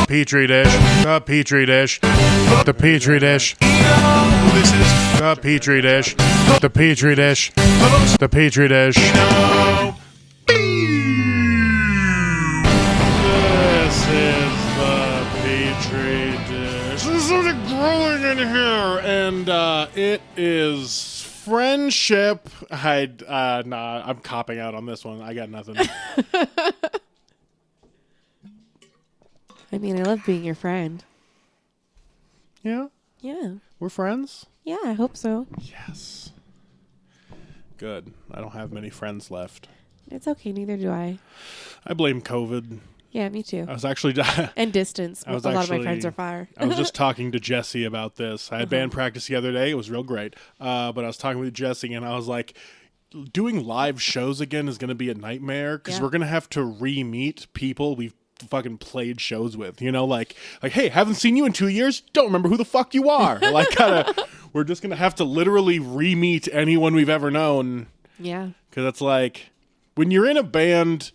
Petri dish, the Petri dish, the Petri dish. This is The Petri dish, the Petri dish, the Petri dish. This is the Petri dish. There's something growing in here, and it is friendship. I'm copping out on this one. I got nothing. I mean, I love being your friend. Yeah, Yeah. we're friends. Yeah, I hope so. Yes. Good. I don't have many friends left. It's okay. Neither do I. I blame COVID. Yeah, me too. I was actually And distance. A lot of my friends are far. I was just talking to Jesse about this. I had band practice the other day. It was real great. But I was talking with Jesse, and I was like, doing live shows again is going to be a nightmare because we're going to have to re-meet people we've fucking played shows with. You know, like, hey, haven't seen you in 2 years. Don't remember who the fuck you are. Like, we're just going to have to literally re-meet anyone we've ever known. Yeah. Because it's like, when you're in a band,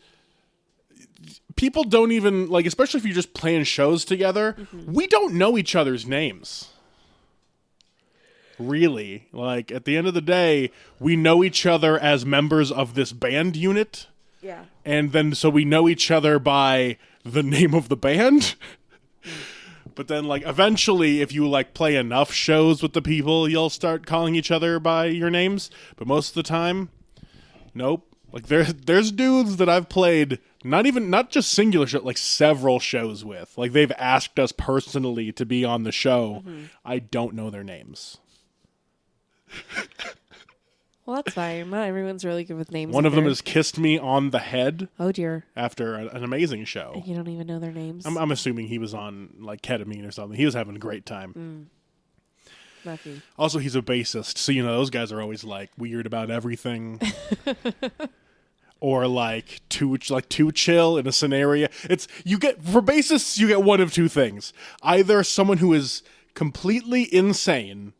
people don't even, like, especially if you're just playing shows together, we don't know each other's names. Really. Like, at the end of the day, we know each other as members of this band unit. Yeah. And then, so we know each other by the name of the band. But then, like, eventually, if you, like, play enough shows with the people, you'll start calling each other by your names. But most of the time, nope. Like, there's dudes that I've played, not just singular shows, like several shows with. Like, they've asked us personally to be on the show. I don't know their names. Well, that's fine. Not everyone's really good with names. One of them has kissed me on the head. Oh, dear. After an amazing show. You don't even know their names. I'm assuming he was on, like, ketamine or something. He was having a great time. Lucky. Also, he's a bassist, so, you know, those guys are always, like, weird about everything. Or, like, too chill in a scenario. For bassists, you get one of two things. Either someone who is completely insane,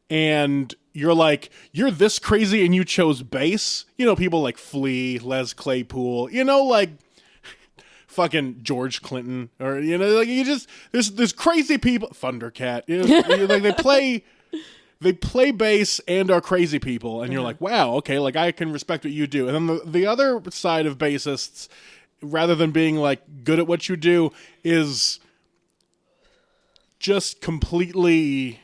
and you're like, you're this crazy and you chose bass. You know, people like Flea, Les Claypool, you know, like fucking George Clinton, or, you know, like, you just, there's crazy people, Thundercat, you know, like they play bass and are crazy people, and you're like, wow, okay, like, I can respect what you do. And then the other side of bassists, rather than being, like, good at what you do, is just completely,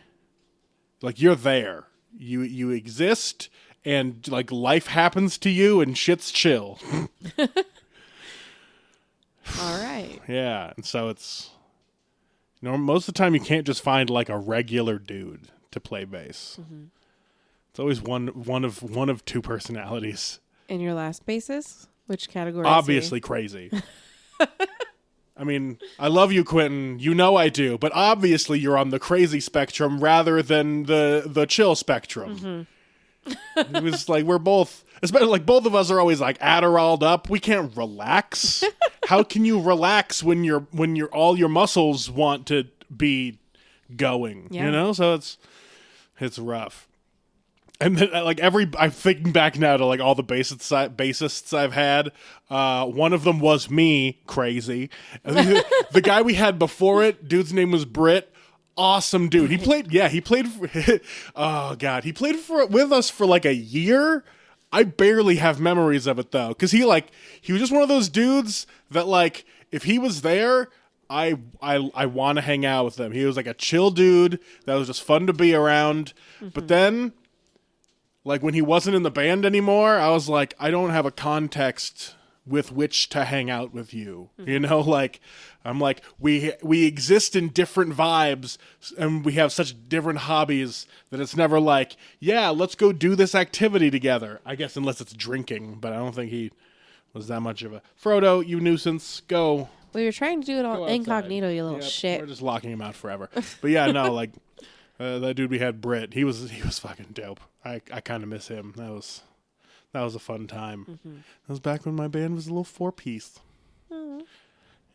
like, you're there. You exist, and, like, life happens to you, and shit's chill. All right. Yeah, and so it's, you know, most of the time you can't just find, like, a regular dude to play bass. It's always one of two personalities. And your last basis? Which category? Obviously crazy. I mean, I love you, Quentin. You know I do, but obviously you're on the crazy spectrum rather than the chill spectrum. It was like, we're both, especially, like, both of us are always, like, Adderalled up. We can't relax. How can you relax when you're all your muscles want to be going? Yeah. You know, so it's rough. And then, like, I'm thinking back now to, like, all the bassists I've had. One of them was me, crazy. The guy we had before it, dude's name was Britt. Awesome dude. He played oh God, he played with us for like a year. I barely have memories of it though, because he was just one of those dudes that, like, if he was there, I want to hang out with him. He was like a chill dude that was just fun to be around. But then, like, when he wasn't in the band anymore, I was like, I don't have a context with which to hang out with you. You know, like, I'm like, we exist in different vibes, and we have such different hobbies that it's never like, yeah, let's go do this activity together. I guess unless it's drinking, but I don't think he was that much of a Frodo, you nuisance, go. Well, you're trying to do it all incognito, you little Yep, shit. We're just locking him out forever. But yeah, no, like, that dude we had, Britt, he was fucking dope. I kind of miss him. That was a fun time. That was back when my band was a little 4-piece.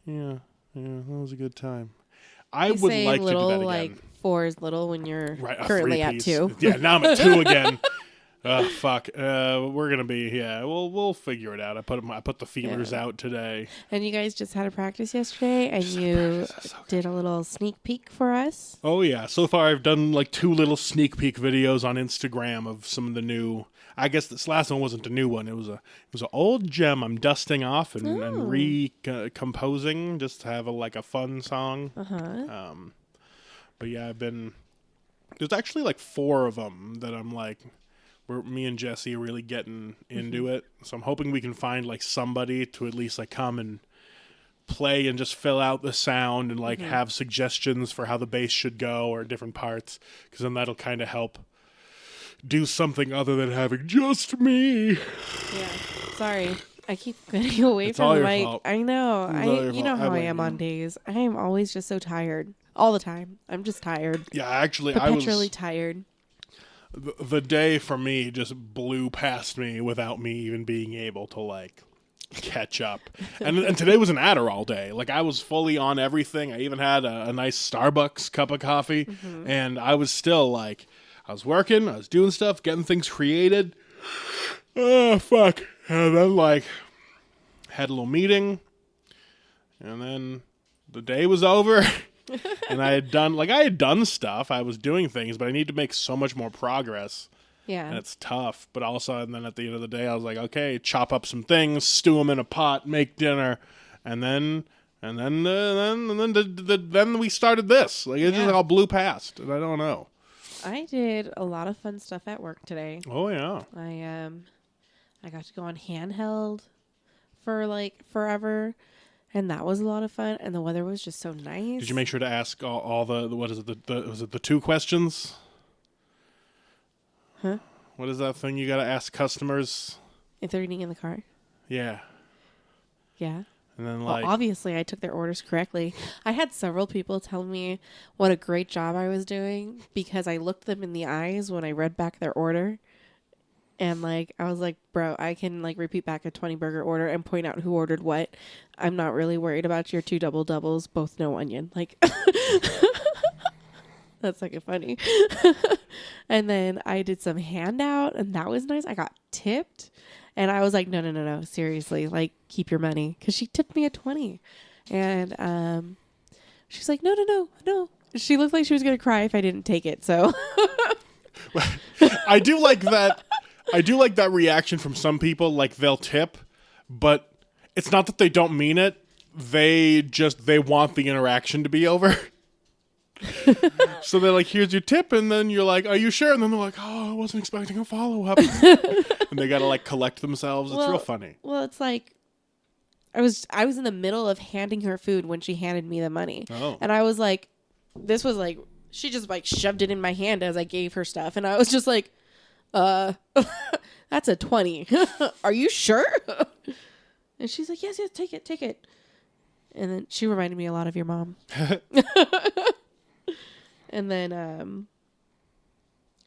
Yeah, that was a good time. I would like little, to do that again. like, 4 is little when you're Right, currently at 2. Yeah, now I'm at 2 again. Fuck. We're gonna be we'll figure it out. I put the feelers out today. And you guys just had a practice yesterday, and you did a little sneak peek for us. Oh yeah. So far I've done like 2 little sneak peek videos on Instagram of some of the new. I guess this last one wasn't a new one. It was an old gem I'm dusting off and recomposing just to have a fun song. But yeah, there's actually like 4 of them that I'm like, me and Jesse are really getting into it. So I'm hoping we can find like somebody to at least like come and play and just fill out the sound and like have suggestions for how the bass should go or different parts, because then that'll kind of help do something other than having just me. Yeah. Sorry. I keep getting away It's all from the your mic. fault. I know. It's all your You know fault. how I blame am you. on days. I am always just so tired. All the time. I'm just tired. Yeah, actually, Perpetually tired. The day for me just blew past me without me even being able to like catch up. And today was an Adderall day. Like I was fully on everything. I even had a nice Starbucks cup of coffee, and I was still like, I was working, I was doing stuff, getting things created. Oh fuck! And then like had a little meeting, and then the day was over. And I had done stuff. I was doing things, but I need to make so much more progress. Yeah. And it's tough. But also, and then at the end of the day, I was like, okay, chop up some things, stew them in a pot, make dinner, and then we started this. Like it just all blew past, and I don't know. I did a lot of fun stuff at work today. Oh yeah. I got to go on handheld for like forever. And that was a lot of fun, and the weather was just so nice. Did you make sure to ask all the what is it? Was it the 2 questions? Huh? What is that thing you got to ask customers? If they're eating in the car? Yeah. Yeah. And then Well, obviously, I took their orders correctly. I had several people tell me what a great job I was doing because I looked them in the eyes when I read back their order. And, like, I was like, bro, I can, like, repeat back a 20 burger order and point out who ordered what. I'm not really worried about your 2 double doubles, both no onion. Like, that's fucking funny. And then I did some handout, and that was nice. I got tipped. And I was like, no, seriously, like, keep your money. Because she tipped me at 20. And she's like, no. She looked like she was going to cry if I didn't take it, so. I do like that. I do like that reaction from some people. Like they'll tip, but it's not that they don't mean it. They want the interaction to be over. So they're like, "Here's your tip," and then you're like, "Are you sure?" And then they're like, "Oh, I wasn't expecting a follow up." And they gotta like collect themselves. It's real funny. Well, it's like I was in the middle of handing her food when she handed me the money, and I was like, "This was like." She just like shoved it in my hand as I gave her stuff, and I was just like, that's a 20. Are you sure?" And she's like, yes, take it. And then she reminded me a lot of your mom. And then,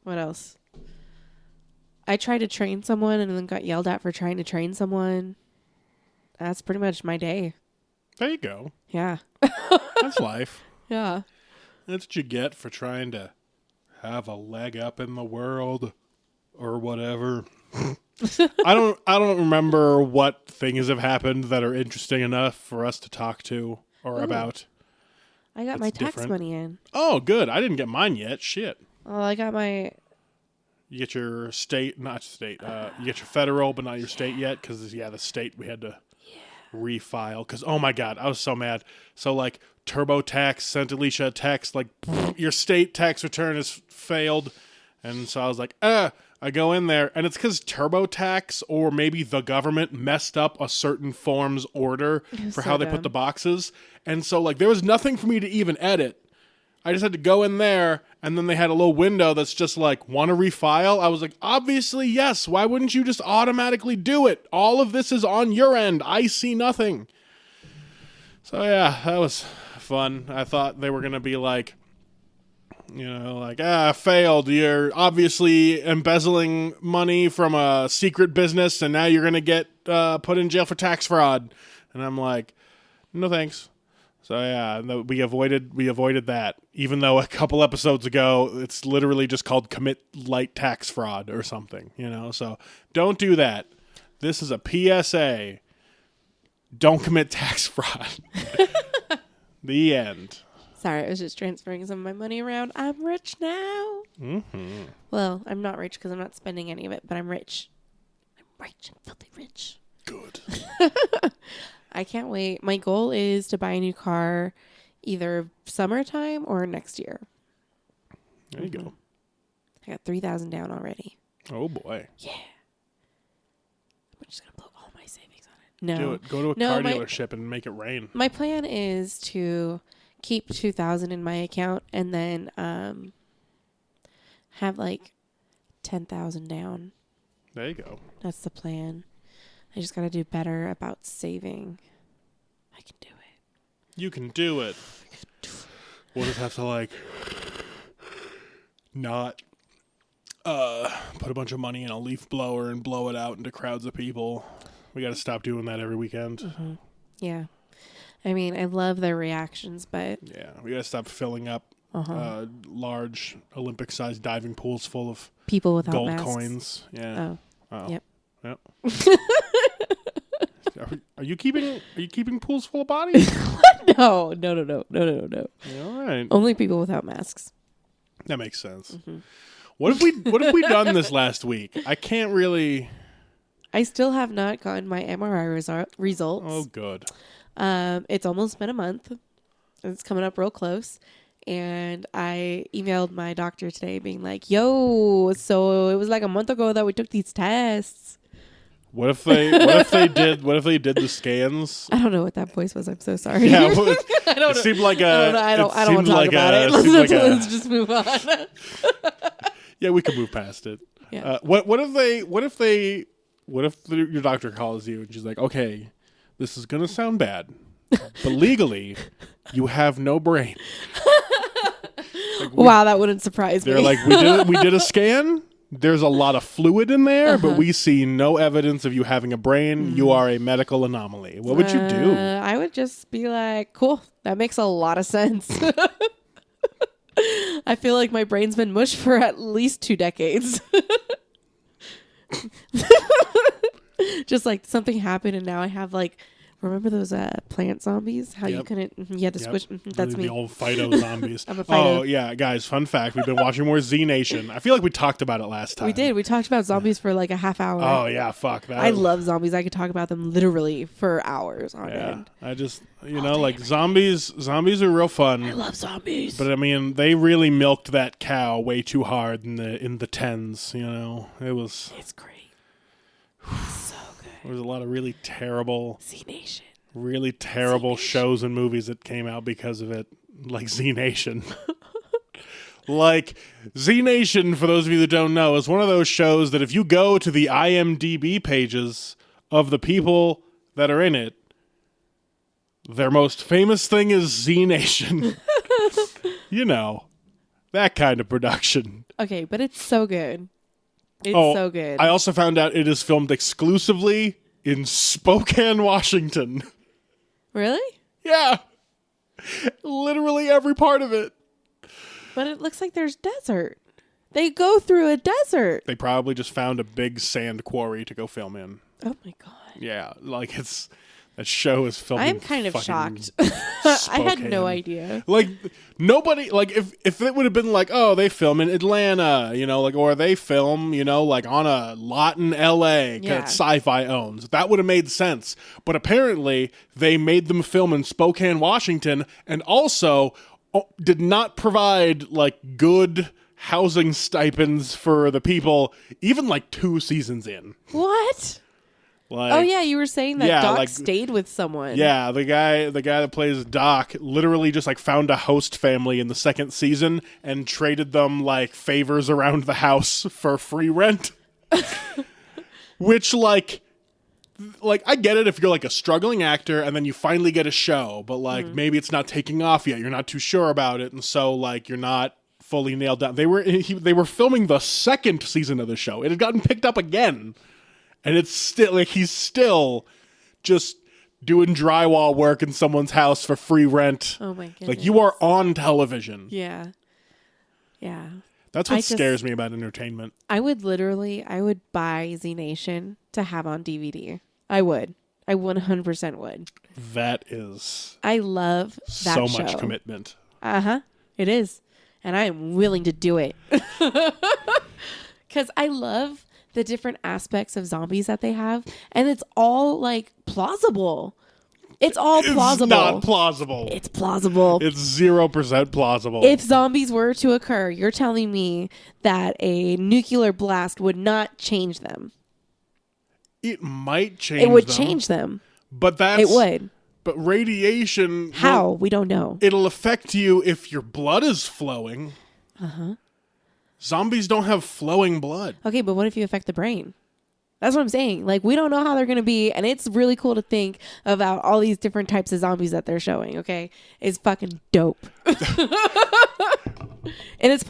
what else? I tried to train someone and then got yelled at for trying to train someone. That's pretty much my day. There you go. Yeah. That's life. Yeah. That's what you get for trying to have a leg up in the world or whatever. I don't remember what things have happened that are interesting enough for us to talk to or about. I got my tax money in. Oh, good. I didn't get mine yet. Shit. Well, I got my... You get your not state. You get your federal, but not your state yet, because the state we had to refile. Because oh my god, I was so mad. So like TurboTax sent Alicia a text like your state tax return has failed, and so I was like, I go in there, and it's because TurboTax or maybe the government messed up a certain form's order for how they put the boxes, and so like there was nothing for me to even edit. I just had to go in there, and then they had a little window that's just like, want to refile? I was like, obviously, yes. Why wouldn't you just automatically do it? All of this is on your end. I see nothing. So, yeah, that was fun. I thought they were going to be like, failed. You're obviously embezzling money from a secret business, and now you're going to get put in jail for tax fraud. And I'm like, no thanks. So yeah, we avoided that. Even though a couple episodes ago, it's literally just called commit light tax fraud or something. So don't do that. This is a PSA. Don't commit tax fraud. The end. Sorry, I was just transferring some of my money around. I'm rich now. Mm-hmm. Well, I'm not rich because I'm not spending any of it, but I'm rich. I'm rich. I'm filthy rich. Good. I can't wait. My goal is to buy a new car either summertime or next year. There you go. I got $3,000 down already. Oh boy. Yeah. I'm just going to blow all my savings on it. No. Do it. Go to a car dealership and make it rain. My plan is to keep $2,000 in my account and then have like $10,000 down. There you go. That's the plan. I just got to do better about saving. I can do it. You can do it. We'll just have to not put a bunch of money in a leaf blower and blow it out into crowds of people. We got to stop doing that every weekend. Mm-hmm. Yeah. I mean, I love their reactions, but... Yeah, we got to stop filling up large Olympic-sized diving pools full of people without gold masks. Coins. Yeah. Oh. Yep. Are you keeping pools full of bodies? No. All right. Only people without masks. That makes sense. Mm-hmm. What have we done this last week? I can't really. I still have not gotten my MRI results. Oh, good. It's almost been a month. It's coming up real close. And I emailed my doctor today being like, yo, so it was like a month ago that we took these tests. What if they did the scans? I don't know what that voice was. I'm so sorry. Yeah, well, I don't it know. seemed like a. I don't want to talk about it. Let's just move on. Yeah, we can move past it. Yeah. What if your doctor calls you and she's like, okay, this is gonna sound bad, but legally, you have no brain. Wow, that wouldn't surprise me. They're like, we did a scan. There's a lot of fluid in there, but we see no evidence of you having a brain. You are a medical anomaly. What would you do? I would just be like, cool. That makes a lot of sense. I feel like my brain's been mush for at least 2 decades. Just like something happened and now I have remember those plant zombies? How you couldn't, you had to squish. That's me. The old Fido zombies. I'm a Fido. Oh, yeah, guys, fun fact. We've been watching more Z Nation. I feel like we talked about it last time. We did. We talked about zombies for like a half hour. Oh, yeah, fuck. I love zombies. I could talk about them literally for hours on end. I just, zombies are real fun. I love zombies. But I mean, they really milked that cow way too hard in the tens, It's great. So good. There was a lot of really terrible Z Nation. Really terrible shows and movies that came out because of it, like Z Nation. Like, Z Nation, for those of you that don't know, is one of those shows that if you go to the IMDb pages of the people that are in it, their most famous thing is Z Nation. That kind of production. Okay, but it's so good. It's so good. I also found out it is filmed exclusively in Spokane, Washington. Really? Yeah. Literally every part of it. But it looks like there's desert. They go through a desert. They probably just found a big sand quarry to go film in. Oh my God. Yeah, that show is filmed. I'm kind of shocked. I had no idea. Nobody, if it would have been oh, they film in Atlanta, or they film, on a lot in LA that Sci-Fi owns, that would have made sense. But apparently they made them film in Spokane, Washington, and also did not provide good housing stipends for the people, even 2 seasons in. What? Oh yeah, you were saying that Doc stayed with someone. Yeah, the guy that plays Doc literally just found a host family in the 2nd season and traded them favors around the house for free rent. Which I get it if you're a struggling actor and then you finally get a show, but maybe it's not taking off yet. You're not too sure about it, and so you're not fully nailed down. They were filming the 2nd season of the show. It had gotten picked up again. And it's still he's still just doing drywall work in someone's house for free rent. Oh my goodness. Like, you are on television. Yeah. Yeah. That's what scares me about entertainment. I would buy Z Nation to have on DVD. I would. I 100% would. That is I love that so show. much commitment. Uh-huh. It is. And I am willing to do it. Because I love the different aspects of zombies that they have. And it's all, like, plausible. It's all plausible. It's not plausible. It's plausible. It's 0% plausible. If zombies were to occur, you're telling me that a nuclear blast would not change them. It might change It would them, change them. But that's... It would. But radiation... How? We don't know. It'll affect you if your blood is flowing. Uh-huh. Zombies don't have flowing blood. Okay, but what if you affect the brain? That's what I'm saying. Like, we don't know how they're going to be, and it's really cool to think about all these different types of zombies that they're showing, okay? It's fucking dope. And it's...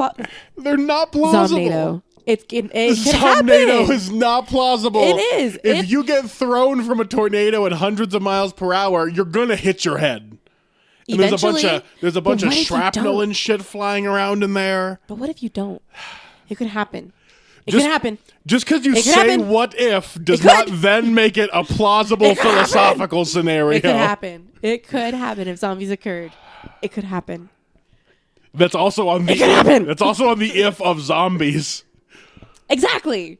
They're not plausible. Zombnado. It could Zombnado happen. is not plausible. It is. If you get thrown from a tornado at hundreds of miles per hour, you're gonna hit your head. And Eventually, there's a bunch of what if you shrapnel don't? and shit flying around in there. But what if you don't? It could happen. It could happen. Just because you It could say happen. "what if" does It not could. then make it a plausible It could philosophical scenario. It could happen. It could happen if zombies occurred. It could happen. That's also on the It could happen. That's also on the if of zombies. Exactly.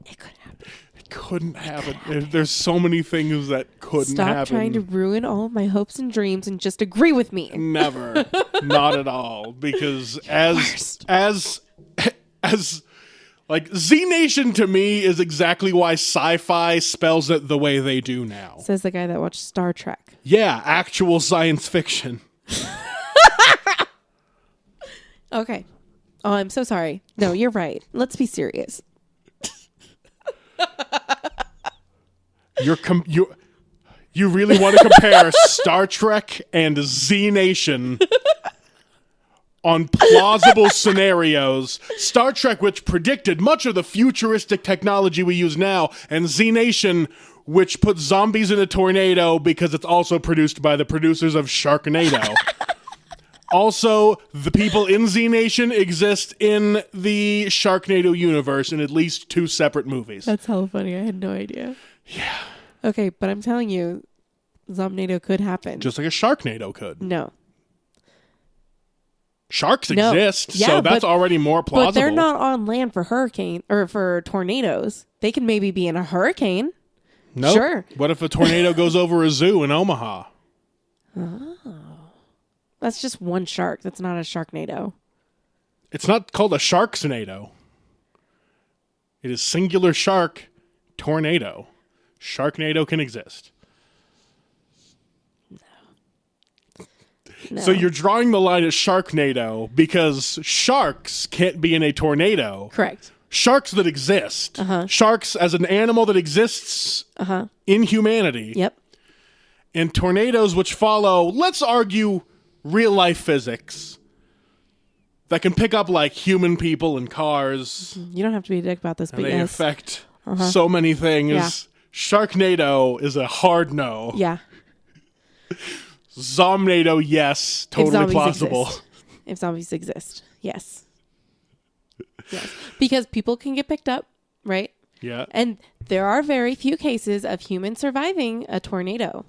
It could happen. It couldn't happen. There's so many things that couldn't Stop happen. trying to ruin all of my hopes and dreams and just agree with me. Never. Not at all. Because as like Z Nation to me is exactly why sci-fi spells it the way they do now. Says the guy that watched Star Trek. Yeah, actual science fiction. Okay. Oh, I'm so sorry. No, you're right. Let's be serious. You really want to compare Star Trek and Z Nation on plausible scenarios. Star Trek, which predicted much of the futuristic technology we use now, and Z Nation, which puts zombies in a tornado because it's also produced by the producers of Sharknado. Also, the people in Z Nation exist in the Sharknado universe in at least 2 separate movies. That's hella funny. I had no idea. Yeah. Okay, but I'm telling you, Zombnado could happen. Just like a Sharknado could. No. Sharks No. exist, Yeah, so that's already more plausible. But they're not on land for hurricane or for tornadoes. They can maybe be in a hurricane. Nope. Sure. What if a tornado goes over a zoo in Omaha? That's just one shark. That's not a sharknado. It's not called a sharksnado. It is singular shark tornado. Sharknado can exist. No. So you're drawing the line at Sharknado because sharks can't be in a tornado. Correct. Sharks that exist. Sharks as an animal that exists in humanity. Yep. And tornadoes which follow, let's argue, real-life physics that can pick up, like, human people and cars. You don't have to be a dick about this, but And they yes. affect so many things. Yeah. Sharknado is a hard no. Yeah. Zombnado, yes. Totally plausible. Exist. If zombies exist. Yes. Yes. Because people can get picked up, right? Yeah. And there are very few cases of humans surviving a tornado.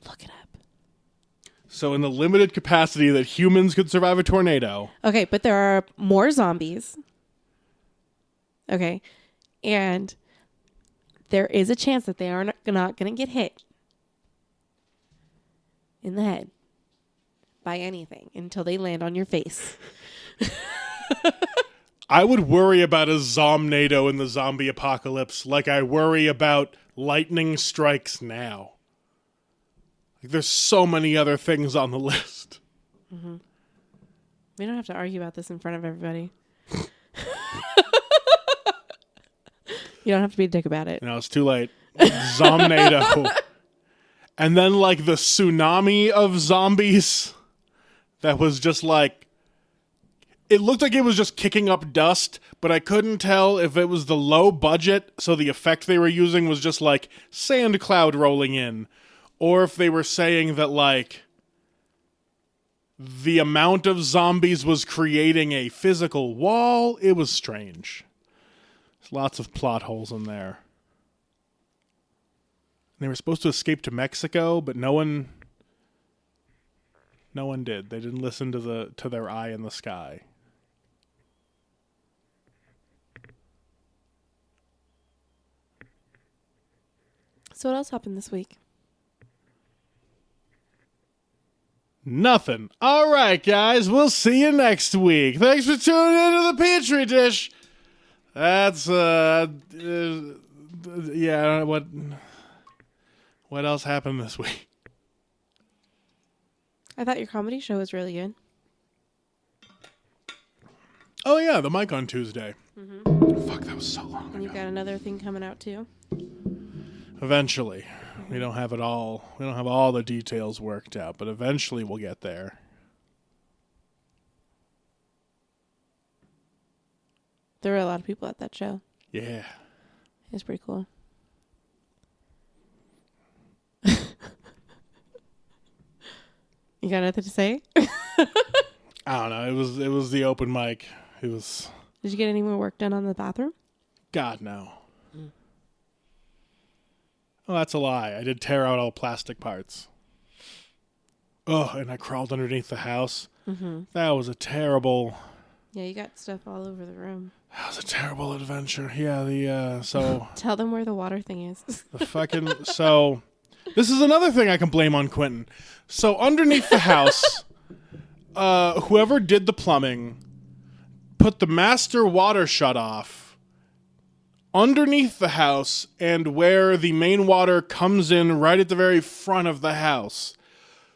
Look it up. So in the limited capacity that humans could survive a tornado. Okay, but there are more zombies. Okay. And there is a chance that they are not going to get hit in the head by anything until they land on your face. I would worry about a Zombnado in the zombie apocalypse like I worry about lightning strikes now. Like, there's so many other things on the list. Mm-hmm. We don't have to argue about this in front of everybody. You don't have to be a dick about it. No, it's too late. Zombnado. And then, like, the tsunami of zombies that was just like, it looked like it was just kicking up dust, but I couldn't tell if it was the low budget, so the effect they were using was just like sand cloud rolling in, or if they were saying that like the amount of zombies was creating a physical wall. It was strange. There's lots of plot holes in there. They were supposed to escape to Mexico, but no one did. They didn't listen to their eye in the sky. So what else happened this week? Nothing. All right, guys. We'll see you next week. Thanks for tuning into the Petri Dish. That's yeah. What else happened this week? I thought your comedy show was really good. Oh yeah, the mic on Tuesday. Mm-hmm. Fuck, that was so long And you've got another thing coming out too. Eventually. We don't have it all. We don't have all the details worked out, but eventually we'll get there. There were a lot of people at that show. Yeah. It was pretty cool. You got nothing to say? I don't know. It was the open mic. It was. Did you get any more work done on the bathroom? God no. Oh, that's a lie. I did tear out all plastic parts. Oh, and I crawled underneath the house. Mm-hmm. That was a terrible. Yeah, you got stuff all over the room. That was a terrible adventure. Yeah, so. Tell them where the water thing is. The fucking. So, this is another thing I can blame on Quentin. So, underneath the house, whoever did the plumbing put the master water shutoff underneath the house and where the main water comes in right at the very front of the house.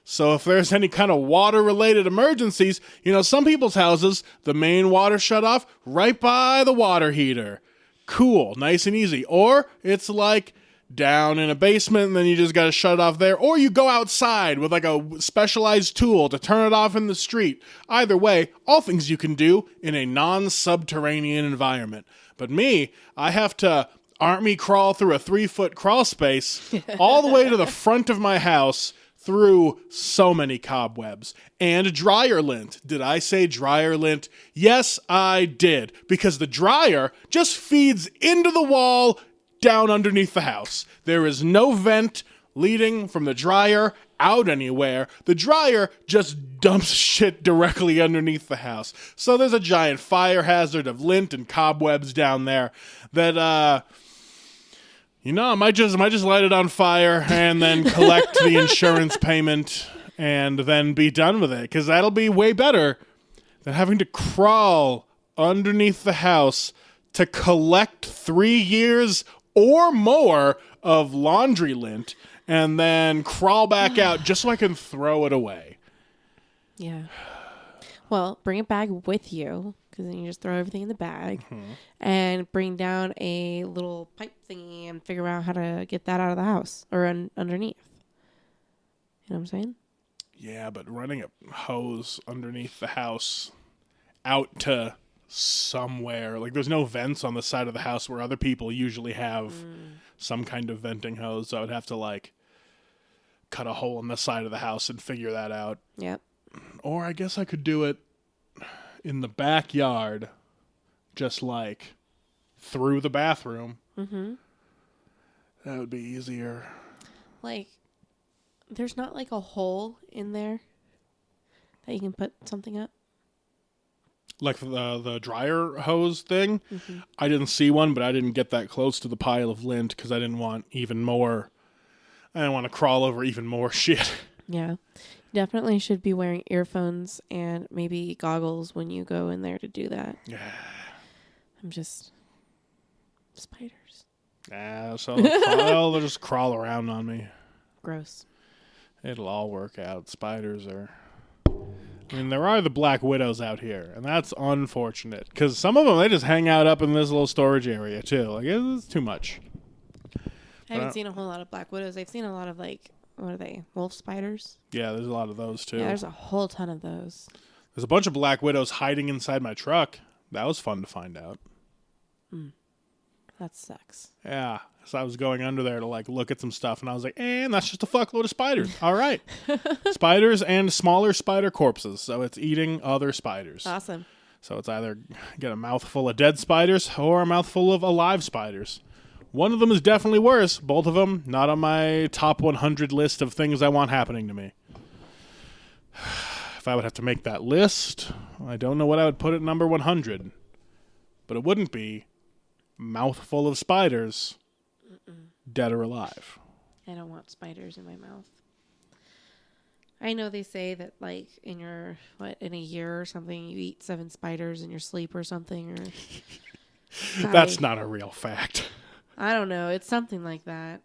So if there's any kind of water-related emergencies, some people's houses, the main water shut off right by the water heater. Cool, nice and easy. Or it's like down in a basement and then you just got to shut it off there. Or you go outside with like a specialized tool to turn it off in the street. Either way, all things you can do in a non-subterranean environment. But me, I have to army crawl through a 3-foot crawl space all the way to the front of my house through so many cobwebs. And dryer lint. Did I say dryer lint? Yes, I did. Because the dryer just feeds into the wall down underneath the house. There is no vent leading from the dryer out anywhere. The dryer just dumps shit directly underneath the house. So there's a giant fire hazard of lint and cobwebs down there that I might just light it on fire and then collect the insurance payment and then be done with it, because that'll be way better than having to crawl underneath the house to collect 3 years or more of laundry lint and then crawl back out just so I can throw it away. Yeah. Well, bring a bag with you, because then you just throw everything in the bag, and bring down a little pipe thingy and figure out how to get that out of the house or underneath. You know what I'm saying? Yeah, but running a hose underneath the house out to somewhere, like there's no vents on the side of the house where other people usually have some kind of venting hose, so I would have to like cut a hole in the side of the house and figure that out. Yep. Or I guess I could do it in the backyard, just like through the bathroom. Mm-hmm. That would be easier. Like, there's not like a hole in there that you can put something up? Like the dryer hose thing? Mm-hmm. I didn't see one, but I didn't get that close to the pile of lint because I didn't want even more. I didn't want to crawl over even more shit. Yeah. Definitely should be wearing earphones and maybe goggles when you go in there to do that. Yeah. I'm just... Spiders. Yeah, so they'll just crawl around on me. Gross. It'll all work out. Spiders are... I mean, there are the black widows out here, and that's unfortunate. Because some of them, they just hang out up in this little storage area, too. Like, it's too much. I haven't seen a whole lot of black widows. I've seen a lot of, like, what are they? Wolf spiders? Yeah, there's a lot of those, too. Yeah, there's a whole ton of those. There's a bunch of black widows hiding inside my truck. That was fun to find out. That sucks. Yeah. So I was going under there to like look at some stuff, and I was like, and that's just a fuckload of spiders. All right. Spiders and smaller spider corpses. So it's eating other spiders. Awesome. So it's either get a mouthful of dead spiders or a mouthful of alive spiders. One of them is definitely worse. Both of them not on my top 100 list of things I want happening to me. If I would have to make that list, I don't know what I would put at number 100. But it wouldn't be mouthful of spiders, dead or alive. I don't want spiders in my mouth. I know they say that like in a year or something you eat 7 spiders in your sleep or something, or That's not a real fact. I don't know. It's something like that.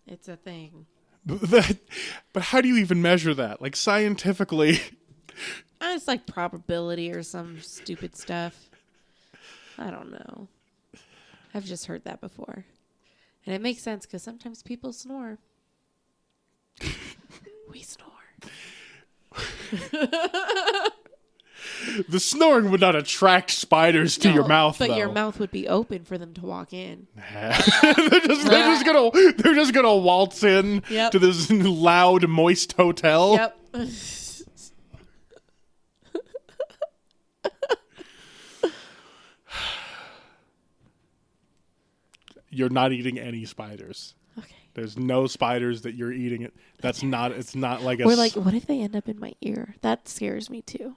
It's a thing. But how do you even measure that? Like scientifically? It's like probability or some stupid stuff. I don't know. I've just heard that before. And it makes sense because sometimes people snore. We snore. The snoring would not attract spiders to your mouth, but though. your mouth would be open for them to walk in. they're just gonna waltz in to this loud, moist hotel. Yep. You're not eating any spiders. Okay. There's no spiders that you're eating. It's not like a... Or like, what if they end up in my ear? That scares me too.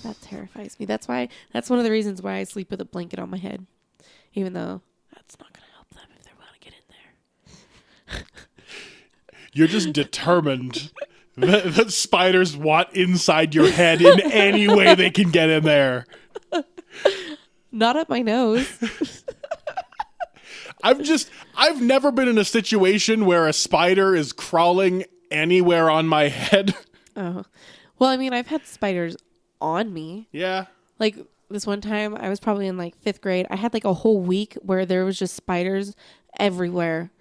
That terrifies me. That's one of the reasons why I sleep with a blanket on my head. Even though that's not going to help them if they want to get in there. You're just determined that spiders want inside your head in any way they can get in there. Not up my nose. I've never been in a situation where a spider is crawling anywhere on my head. Oh. Well, I mean, I've had spiders on me. Yeah. Like this one time, I was probably in like 5th grade. I had like a whole week where there was just spiders everywhere.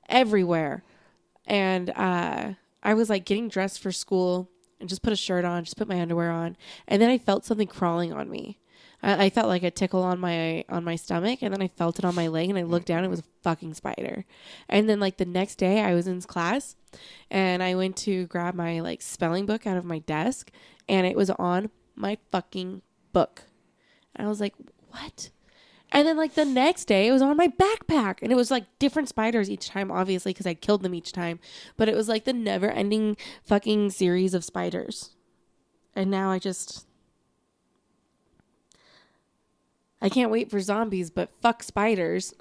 And I was like getting dressed for school and just put a shirt on, just put my underwear on. And then I felt something crawling on me. I felt like a tickle on my stomach, and then I felt it on my leg, and I looked down, and it was a fucking spider. And then like the next day I was in class, and I went to grab my like spelling book out of my desk, and it was on my fucking book. And I was like, what? And then like the next day it was on my backpack, and it was like different spiders each time, obviously, because I killed them each time. But it was like the never ending fucking series of spiders. And now I can't wait for zombies, but fuck spiders.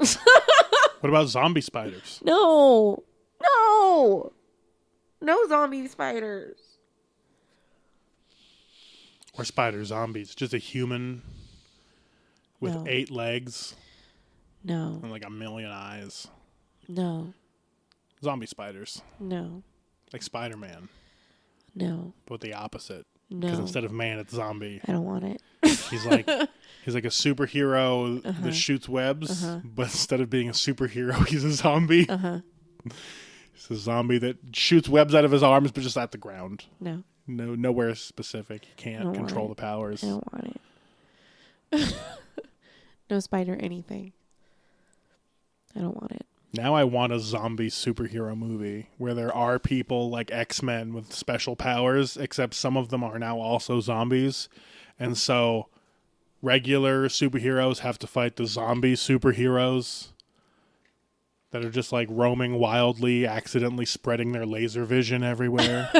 What about zombie spiders? No zombie spiders. Or spider zombies. Just a human with 8 legs. No. And like a million eyes. No. Zombie spiders. No. Like Spider-Man. No. But with the opposite. No. Because instead of man, it's zombie. I don't want it. He's like a superhero that shoots webs, but instead of being a superhero, he's a zombie. He's a zombie that shoots webs out of his arms, but just at the ground. No. Nowhere specific. He can't control the powers. I don't want it. No spider anything. I don't want it. Now I want a zombie superhero movie where there are people like X-Men with special powers, except some of them are now also zombies. And so regular superheroes have to fight the zombie superheroes that are just like roaming wildly, accidentally spreading their laser vision everywhere.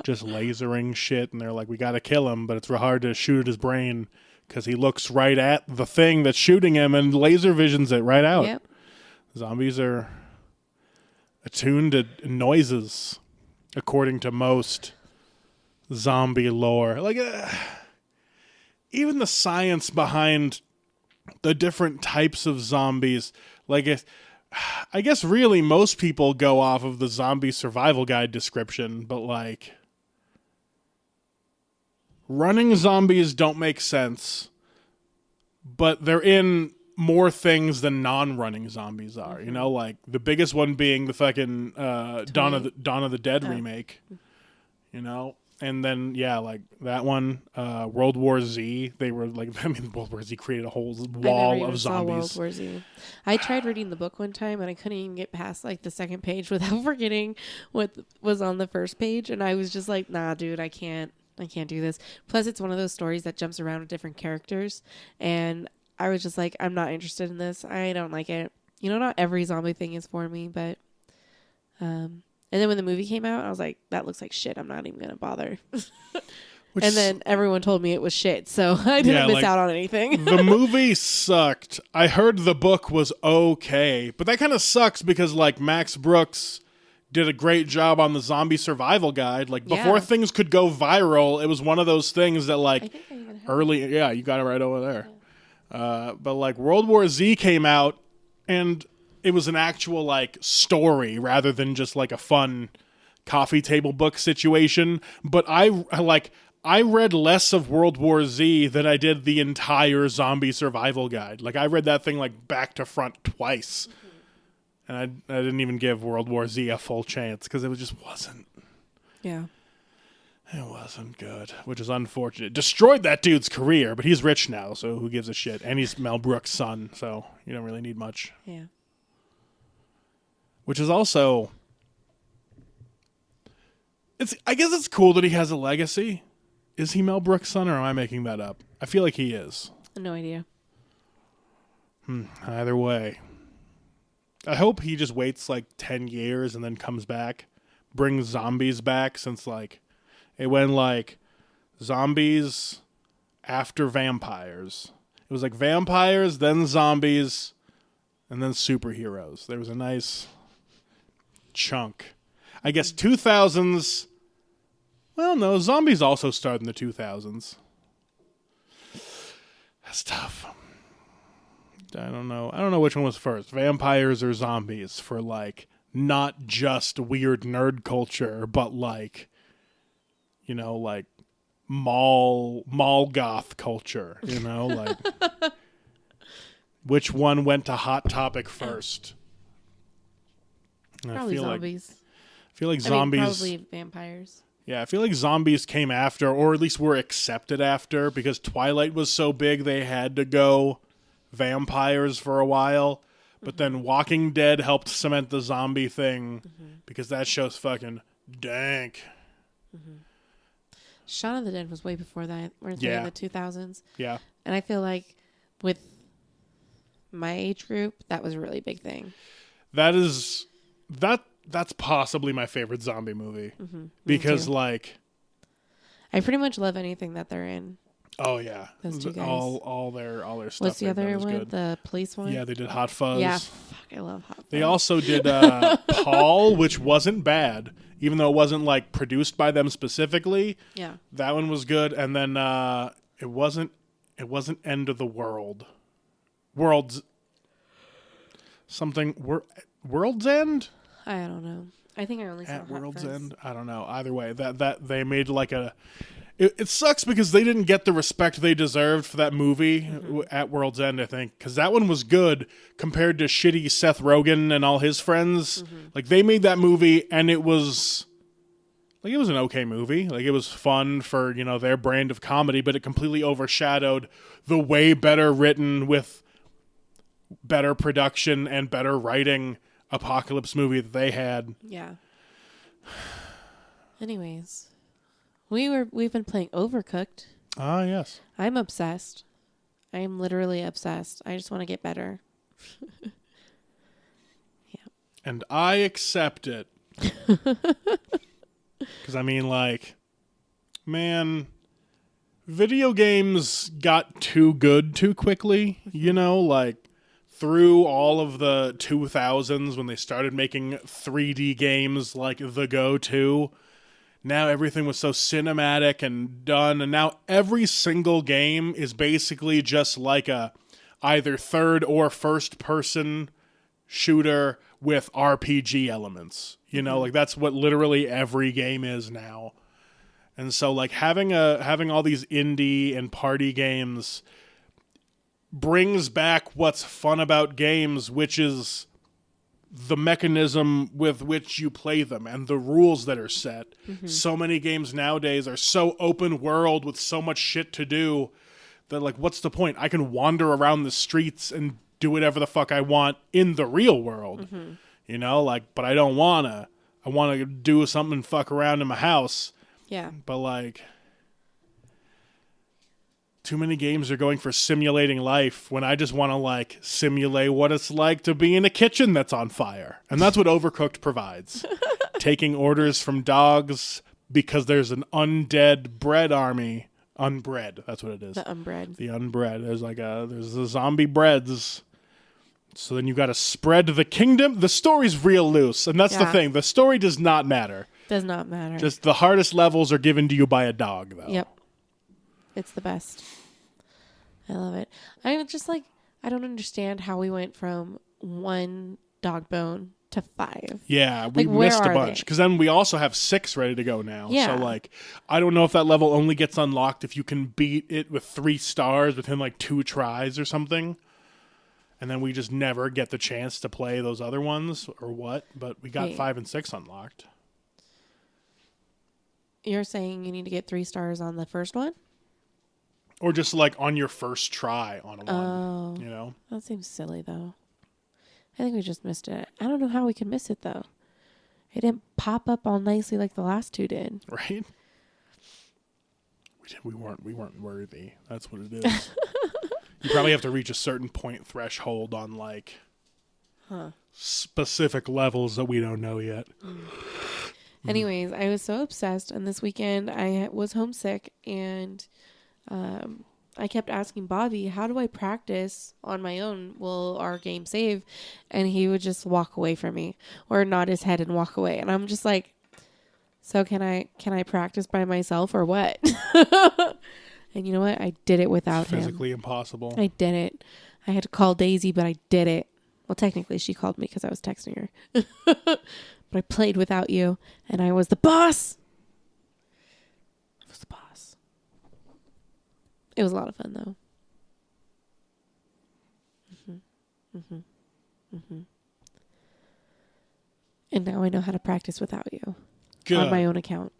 Just lasering shit. And they're like, we got to kill him, but it's real hard to shoot at his brain because he looks right at the thing that's shooting him and laser visions it right out. Yep. Zombies are attuned to noises, according to most zombie lore. Like, even the science behind the different types of zombies. Like, I guess really most people go off of the zombie survival guide description, but like, running zombies don't make sense, but they're in more things than non-running zombies are. You know, like the biggest one being the fucking Dawn of the Dead remake, you know. And then like that one, World War Z. They were like, I mean, World War Z created a whole I never wall even of saw World zombies. War Z. I tried reading the book one time and I couldn't even get past like the second page without forgetting what was on the first page, and I was just like, nah, dude, I can't do this. Plus, it's one of those stories that jumps around with different characters, and I was just like, I'm not interested in this. I don't like it. You know, not every zombie thing is for me, but and then when the movie came out, I was like, that looks like shit. I'm not even gonna bother. And then everyone told me it was shit, so I didn't miss out on anything. The movie sucked. I heard the book was okay, but that kind of sucks because like Max Brooks did a great job on the zombie survival guide. Like before things could go viral, it was one of those things that like I think I even have early, you got it right over there. But like World War Z came out, and it was an actual like story rather than just like a fun coffee table book situation. But I read less of World War Z than I did the entire zombie survival guide. Like I read that thing like back to front twice. And I didn't even give World War Z a full chance because it just wasn't. Yeah. It wasn't good, which is unfortunate. Destroyed that dude's career, but he's rich now, so who gives a shit? And he's Mel Brooks' son, so you don't really need much. Yeah. Which is also... I guess it's cool that he has a legacy. Is he Mel Brooks' son, or am I making that up? I feel like he is. No idea. Either way. I hope he just waits like 10 years and then comes back. Brings zombies back, since like... It went like zombies after vampires. It was like vampires, then zombies, and then superheroes. There was a nice chunk. I guess 2000s... Well, no, zombies also started in the 2000s. That's tough. I don't know which one was first, vampires or zombies, for like not just weird nerd culture, but like, you know, like mall goth culture, you know, like which one went to Hot Topic first? And Probably zombies. I feel like zombies. Probably vampires. Yeah, I feel like zombies came after, or at least were accepted after, because Twilight was so big they had to go vampires for a while. But then Walking Dead helped cement the zombie thing, because that show's fucking dank. Shaun of the Dead was way before that. We're in the 2000s. Yeah. And I feel like with my age group, that was a really big thing. That's possibly my favorite zombie movie. Because like... I pretty much love anything that they're in. Oh yeah. Those two guys. All their stuff. What's the other one? Good. The police one? Yeah, they did Hot Fuzz. Yeah, fuck, I love Hot Fuzz. They also did Paul, which wasn't bad, even though it wasn't like produced by them specifically. Yeah. That one was good, and then it wasn't End of the World. World's End? I don't know. I think I only saw At Hot World's Fuzz. End? I don't know. Either way, that they made like a... It sucks because they didn't get the respect they deserved for that movie at World's End, I think. Because that one was good compared to shitty Seth Rogen and all his friends. Like, they made that movie, and it was... Like, it was an okay movie. Like, it was fun for, you know, their brand of comedy, but it completely overshadowed the way better written, with better production and better writing apocalypse movie that they had. Yeah. Anyways, we've been playing Overcooked. Ah, yes. I'm obsessed. I am literally obsessed. I just want to get better. And I accept it. Because, I mean, like, man, video games got too good too quickly, you know? Like, through all of the 2000s when they started making 3D games like the go-to, now everything was so cinematic and done, and now every single game is basically just like a either third or first person shooter with RPG elements. You know, like that's what literally every game is now. And so like having all these indie and party games brings back what's fun about games, which is the mechanism with which you play them and the rules that are set. So many games nowadays are so open world with so much shit to do that, like, what's the point? I can wander around the streets and do whatever the fuck I want in the real world. You know, like, but I don't wanna. I want to do something and fuck around in my house. Yeah. But, like, too many games are going for simulating life when I just want to, like, simulate what it's like to be in a kitchen that's on fire. And that's what Overcooked provides. Taking orders from dogs because there's an undead bread army. Unbread, that's what it is. The unbread. The unbread. There's the zombie breads. So then you got to spread the kingdom. The story's real loose, and that's the thing. The story does not matter. Does not matter. Just the hardest levels are given to you by a dog, though. Yep. It's the best. I love it. I'm just like, I don't understand how we went from 1 dog bone to 5. Yeah, we Like, where missed a are bunch. they? Because then we also have 6 ready to go now. Yeah. So, like, I don't know if that level only gets unlocked if you can beat it with 3 stars within, like, 2 tries or something. And then we just never get the chance to play those other ones or what. But we got 5 and 6 unlocked. You're saying you need to get 3 stars on the first one? Or just, like, on your first try on a one, Oh. you know? That seems silly, though. I think we just missed it. I don't know how we could miss it, though. It didn't pop up all nicely like the last 2 did. Right? We weren't worthy. That's what it is. You probably have to reach a certain point threshold on, like, specific levels that we don't know yet. Anyways, I was so obsessed, and this weekend I was homesick, and I kept asking Bobby, how do I practice on my own? Will our game save? And he would just walk away from me or nod his head and walk away. And I'm just like, so can I practice by myself or what? And you know what? I did it without him. Physically impossible. I did it. I had to call Daisy, but I did it. Well, technically she called me because I was texting her. But I played without you, and I was the boss. I was the boss. It was a lot of fun, though. And now I know how to practice without you. Good. On my own account.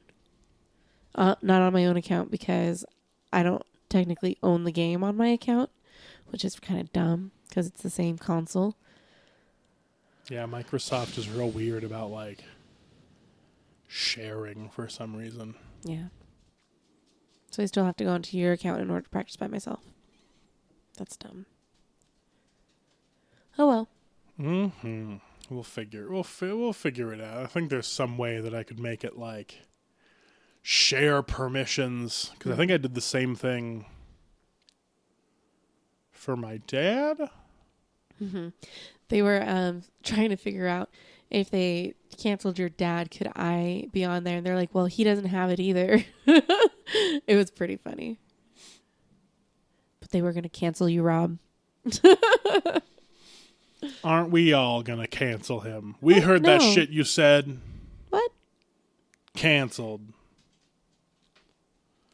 Not on my own account because I don't technically own the game on my account, which is kind of dumb because it's the same console. Yeah, Microsoft is real weird about, like, sharing for some reason. Yeah. So I still have to go into your account in order to practice by myself. That's dumb. Oh well. Mm-hmm. We'll figure it out. I think there's some way that I could make it, like, share permissions, because I think I did the same thing for my dad. They were trying to figure out if they canceled your dad, could I be on there? And they're like, well, he doesn't have it either. It was pretty funny. But they were going to cancel you, Rob. Aren't we all gonna cancel him? We heard No. that shit you said. What? Canceled.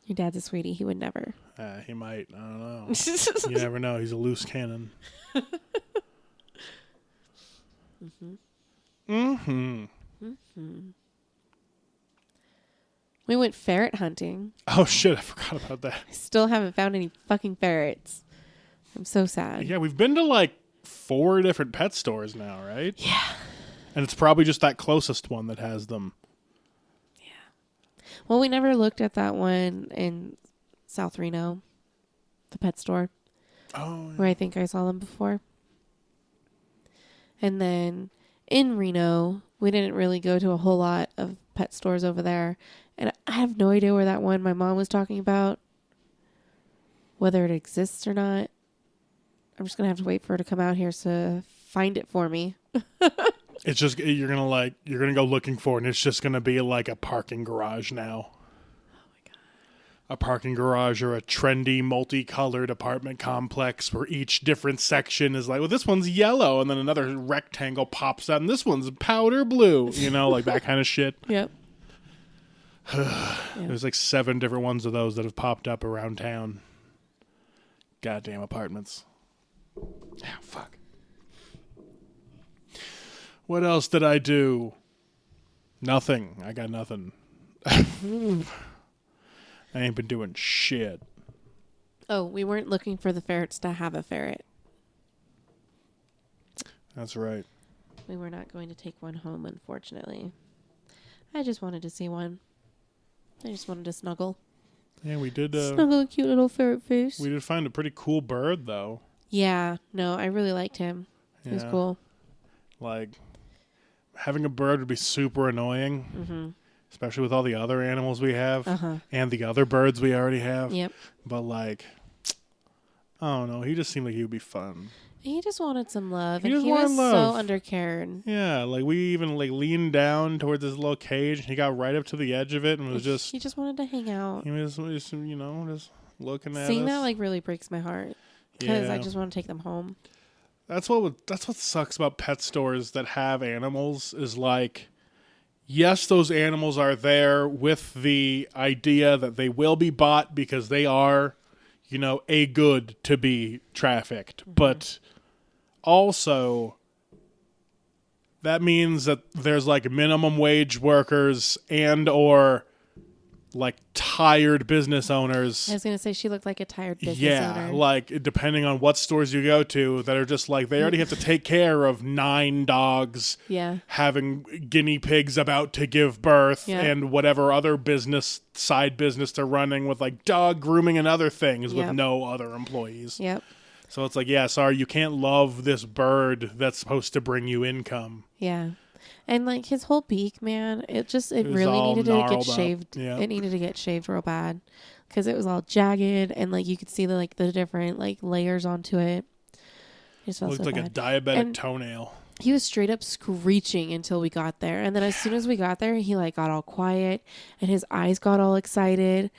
Your dad's a sweetie. He would never. He might. I don't know. You never know. He's a loose cannon. We went ferret hunting. Oh, shit. I forgot about that. I still haven't found any fucking ferrets. I'm so sad. Yeah, we've been to, like, 4 different pet stores now, right? Yeah. And it's probably just that closest one that has them. Well, we never looked at that one in South Reno, the pet store, Oh, where I think I saw them before. And then in Reno, we didn't really go to a whole lot of pet stores over there. And I have no idea where that one my mom was talking about, whether it exists or not. I'm just going to have to wait for her to come out here to find it for me. it's just, you're gonna go looking for it, and it's just gonna be like a parking garage now. Oh my God. A parking garage or a trendy, multicolored apartment complex where each different section is like, well, this one's yellow, and then another rectangle pops out, and this one's powder blue, you know, like that kind of shit. Yep. There's like 7 different ones of those that have popped up around town. Goddamn apartments. Ah, fuck. What else did I do? Nothing. I got nothing. I ain't been doing shit. Oh, we weren't looking for the ferrets to have a ferret. That's right. We were not going to take one home, unfortunately. I just wanted to see one. I just wanted to snuggle. Yeah, we did. Snuggle a cute little ferret face. We did find a pretty cool bird, though. Yeah, no, I really liked him. He was cool. Like, having a bird would be super annoying, especially with all the other animals we have and the other birds we already have. Yep. But, like, I don't know. He just seemed like he would be fun. He just wanted some love. He and just he was wanted love. so undercared. Yeah, like, we even, like, leaned down towards his little cage, and he got right up to the edge of it and was just... He just wanted to hang out. He was you know, just looking at Seeing us. that, like, really breaks my heart. Because I Yeah. just want to take them home. That's what sucks about pet stores that have animals is like, yes, those animals are there with the idea that they will be bought because they are, you know, a good to be trafficked. But also, that means that there's like minimum wage workers and or like tired business owners. I was going to say she looked like a tired business Yeah, owner. like depending on what stores you go to, that are just like they already have to take care of 9 dogs, Yeah. having guinea pigs about to give birth, Yeah. and whatever other side business they're running with, like dog grooming and other things with Yep. no other employees. Yep. So it's like, yeah, sorry, you can't love this bird that's supposed to bring you income. Yeah. And like his whole beak, man, it was really all needed to get gnarled up. shaved. Yeah. It needed to get shaved real bad because it was all jagged and like you could see the different like layers onto it. It just felt Looked so like bad. a diabetic And- toenail. He was straight up screeching until we got there, and then as soon as we got there, he like got all quiet and his eyes got all excited.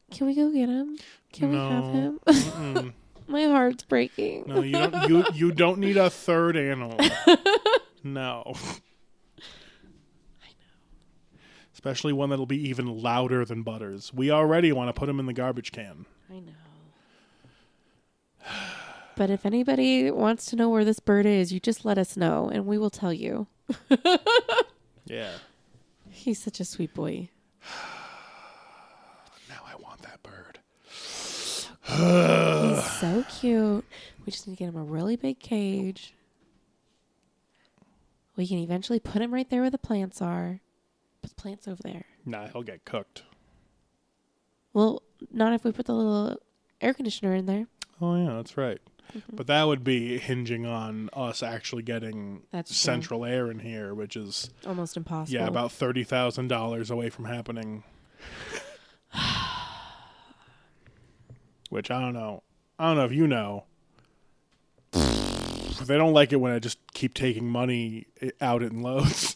Can we go get him? Can we have him? Mm-mm. My heart's breaking. No, you don't. You don't need a third animal. No. Especially one that'll be even louder than Butters. We already want to put him in the garbage can. I know. But if anybody wants to know where this bird is, you just let us know and we will tell you. Yeah. He's such a sweet boy. Now I want that bird. He's so cute. We just need to get him a really big cage. We can eventually put him right there where the plants are. Put the plants over there. Nah, he'll get cooked. Well, not if we put the little air conditioner in there. Oh, yeah, that's right. But that would be hinging on us actually getting That's true. central air in here, which is, Almost impossible. yeah, about $30,000 away from happening. Which I don't know. I don't know if you know. They don't like it when I just keep taking money out in loads.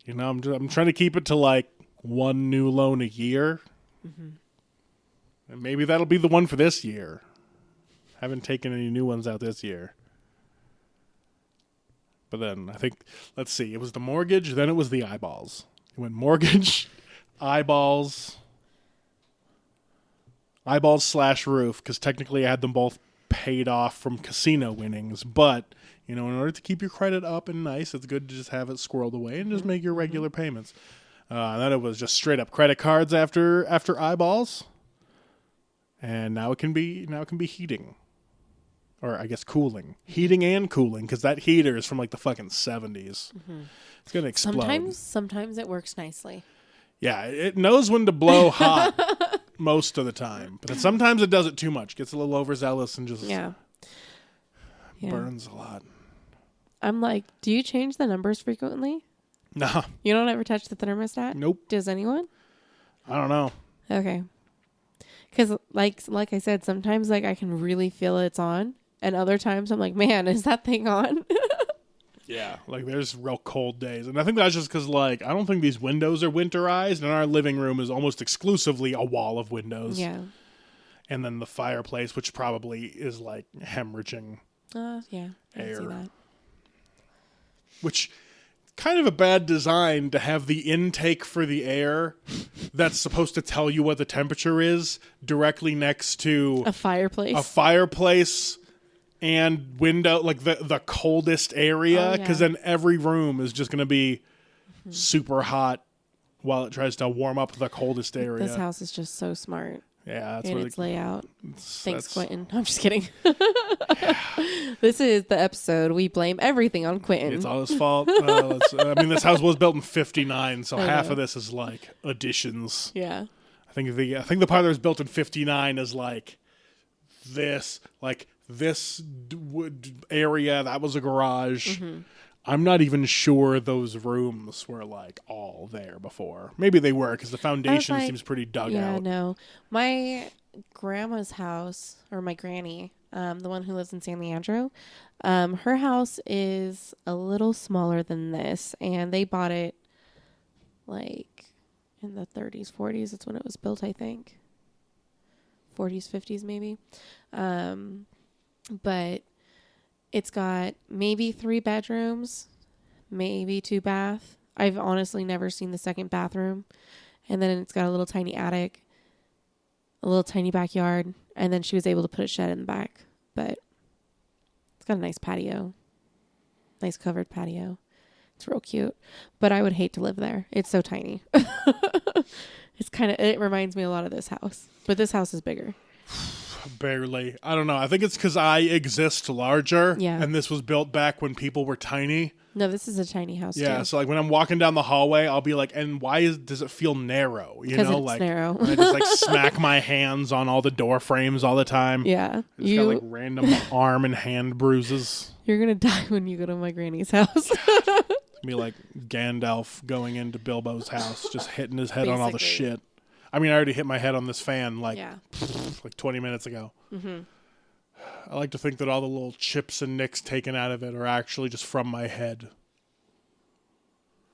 You know, I'm trying to keep it to like one new loan a year. And maybe that'll be the one for this year. Haven't taken any new ones out this year. But then I think, let's see, it was the mortgage, then it was the eyeballs. It went mortgage, eyeballs / roof, because technically I had them both paid off from casino winnings. But, you know, in order to keep your credit up and nice, it's good to just have it squirreled away and just make your regular payments. And then it was just straight up credit cards after eyeballs. And now it can be heating. Or I guess cooling. Heating and cooling, because that heater is from like the fucking 70s. It's going to explode. Sometimes it works nicely. Yeah, it knows when to blow hot most of the time. But then sometimes it does it too much. Gets a little overzealous and just Yeah. burns a lot. I'm like, do you change the numbers frequently? Nah, You don't ever touch the thermostat? nope. Does anyone? I don't know. Okay. Because like I said, sometimes like I can really feel it's on, and other times I'm like, man, is that thing on? Yeah, like there's real cold days. And I think that's just because like I don't think these windows are winterized, and our living room is almost exclusively a wall of windows. Yeah. And then the fireplace, which probably is like hemorrhaging, Yeah. I can see Air. that. which kind of a bad design to have the intake for the air that's supposed to tell you what the temperature is directly next to A fireplace. a fireplace and window, like the coldest area, Oh, because yeah. then every room is just going to be super hot while it tries to warm up the coldest area. This house is just so smart Yeah, that's in what its layout. Thanks, that's- Quentin. I'm just kidding. This is the episode we blame everything on Quentin. It's all his fault. I mean, this house was built in '59, so I half know. of this is like additions. Yeah. I think the part that was built in '59 is like this area that was a garage. Mm-hmm. I'm not even sure those rooms were like all there before. Maybe they were because the foundation like, seems pretty dug Yeah, out. no. My grandma's house, or my granny, the one who lives in San Leandro, her house is a little smaller than this, and they bought it like in the 30s, 40s. That's when it was built, I think. 40s, 50s, maybe. But it's got maybe 3 bedrooms, maybe 2 bath. I've honestly never seen the second bathroom. And then it's got a little tiny attic, a little tiny backyard, and then she was able to put a shed in the back. But it's got a nice patio, nice covered patio. It's real cute. But I would hate to live there. It's so tiny. It reminds me a lot of this house. But this house is bigger. Barely. I don't know. I think it's because I exist larger. Yeah. And this was built back when people were tiny. No, this is a tiny house Yeah. too. So like when I'm walking down the hallway, I'll be like, and why does it feel narrow? You Because know, it's like narrow. and I just like smack my hands on all the door frames all the time. Yeah. I just got like random arm and hand bruises. You're going to die when you go to my granny's house. Be like Gandalf going into Bilbo's house, just hitting his head on all the Basically. shit. I mean, I already hit my head on this fan like Yeah. like 20 minutes ago. Mm-hmm. I like to think that all the little chips and nicks taken out of it are actually just from my head.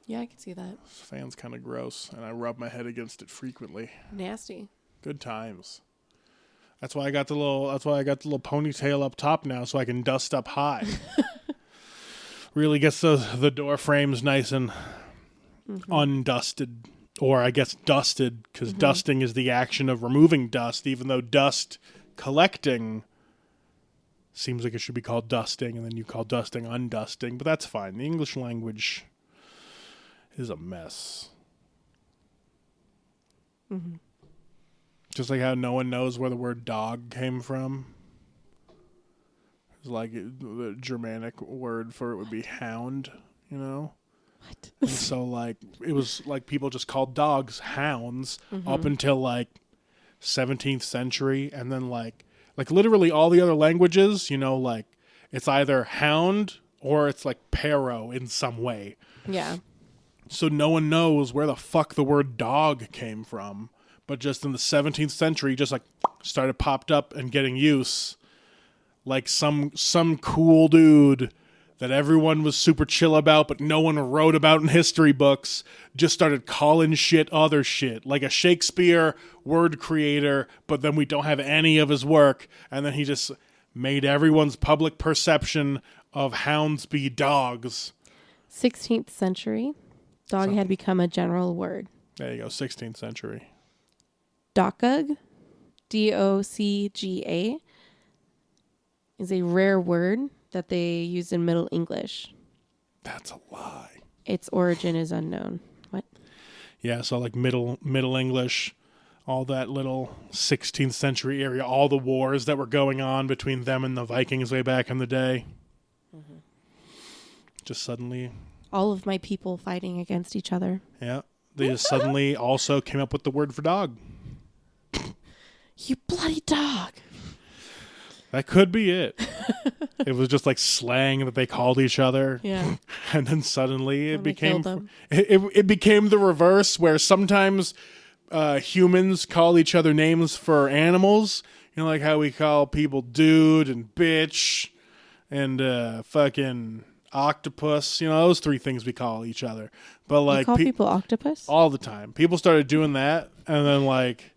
Yeah, I can see that. This fan's kind of gross, and I rub my head against it frequently. Nasty. Good times. That's why I got the little ponytail up top now, so I can dust up high. Really gets the door frames nice and undusted, or I guess dusted, because dusting is the action of removing dust, even though dust collecting seems like it should be called dusting, and then you call dusting undusting, but that's fine. The English language is a mess. Mm-hmm. Just like how no one knows where the word dog came from. It's like the Germanic word for it would be hound, you know? What? And so like it was like people just called dogs hounds up until like 17th century, and then like literally all the other languages, you know, like it's either hound or it's like pero in some way. Yeah. So no one knows where the fuck the word dog came from, but just in the 17th century just like started popped up and getting use. Like some cool dude that everyone was super chill about, but no one wrote about in history books, just started calling shit other shit. Like a Shakespeare word creator, but then we don't have any of his work. And then he just made everyone's public perception of hounds be dogs. 16th century, dog had become a general word. There you go, 16th century. Docga, Docga, is a rare word that they use in Middle English. That's a lie. Its origin is unknown. What? Yeah, so like Middle English, all that little 16th century area, all the wars that were going on between them and the Vikings way back in the day. Just suddenly, All of my people fighting against each other. yeah, they just suddenly also came up with the word for dog. You bloody dog. That could be it. It was just like slang that they called each other. Yeah. And then suddenly it And they became killed them. it became the reverse, where sometimes humans call each other names for animals. You know, like how we call people dude and bitch and fucking octopus. You know, those 3 things we call each other. But You like call people octopus? all the time, people started doing that, and then like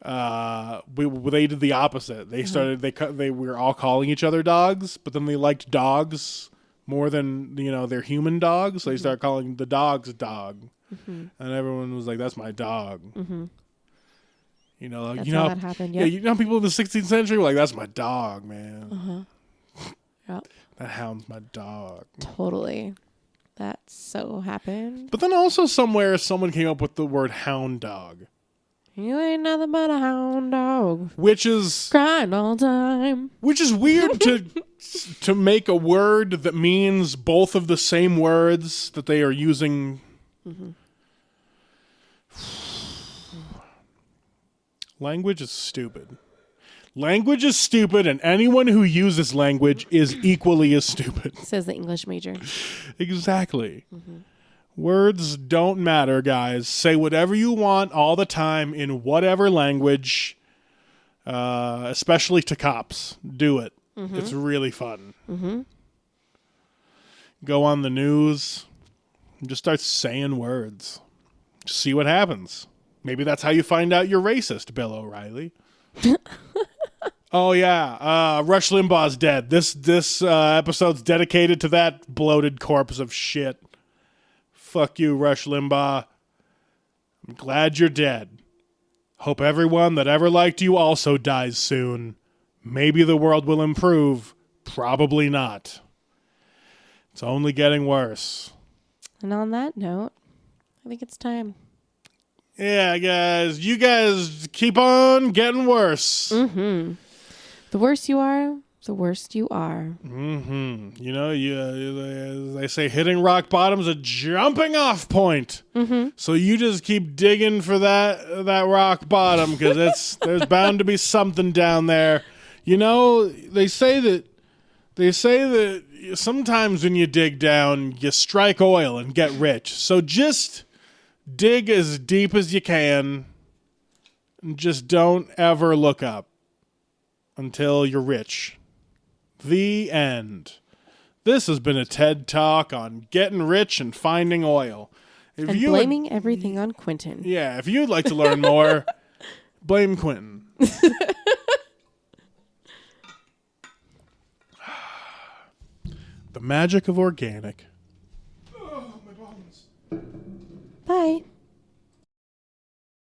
they did the opposite. They started they were all calling each other dogs, but then they liked dogs more than, you know, their human dogs. So they started calling the dogs dog, and everyone was like, "That's my dog." You know, like, That's you know, how that happened. yeah, Yep. you know, people in the 16th century were like, "That's my dog, man." Yeah, That hound's my dog. totally. That so happened. But then also somewhere someone came up with the word hound dog, You ain't nothing but a hound dog. which is Crying all the time. weird to make a word that means both of the same words that they are using. Language is stupid. Language is stupid, and anyone who uses language is equally as stupid. Says the English major. Exactly. Words don't matter, guys. Say whatever you want all the time in whatever language, especially to cops. Do it. It's really fun. Go on the news and just start saying words. See what happens. Maybe that's how you find out you're racist, Bill O'Reilly. Oh, yeah. Rush Limbaugh's dead. This episode's dedicated to that bloated corpse of shit. Fuck you, Rush Limbaugh. I'm glad you're dead. Hope everyone that ever liked you also dies soon. Maybe the world will improve. Probably not. It's only getting worse. And on that note, I think it's time. Yeah, guys. You guys keep on getting worse. The worse you are, the worst you are. You know, they say hitting rock bottom's a jumping off point. So you just keep digging for that rock bottom because there's bound to be something down there. You know, they say that sometimes when you dig down, you strike oil and get rich. So just dig as deep as you can and just don't ever look up until you're rich. The end. This has been a TED Talk on getting rich and finding oil. If And blaming everything on Quentin. Yeah, if you'd like to learn more, blame Quentin. The magic of organic.